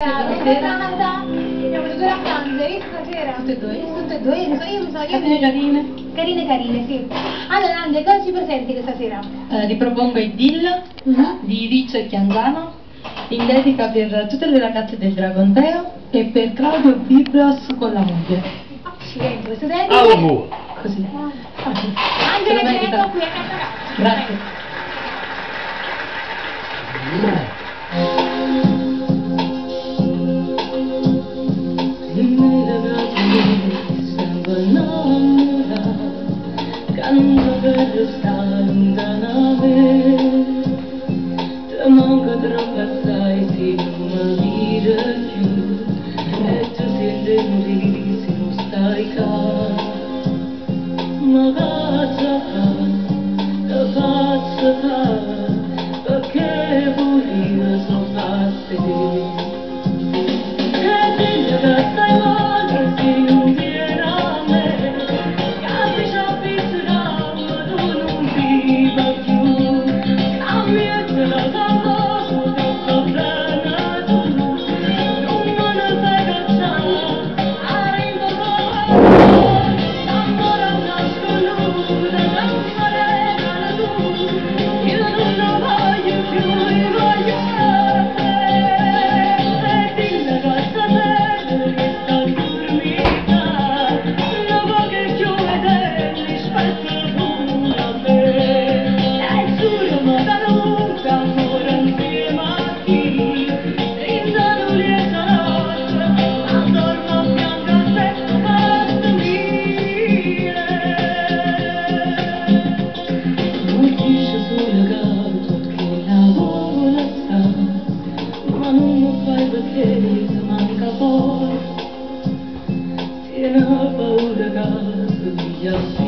Stasera abbiamo due ragazze stasera. Tutte e due? Tutte e due, io mi so Carine. Carine, sì. Allora Ande, cosa ci presenti questa sera? Ripropongo Idyll di Riccio e Chianzano in dedica per tutte le ragazze del Dragonteo e per Claudio Biblos con la moglie. Accidenti, questo tempo. Così. Angela, prego, qui a Cantarà. Grazie. Canta per restare lontana da me. Ti manca troppo assai se non mi dire più. E tu senti morire se non stai qua. Ma cosa fa, perché pure sono fatte. E dice che stai male se non vieni a me. Tiene paura che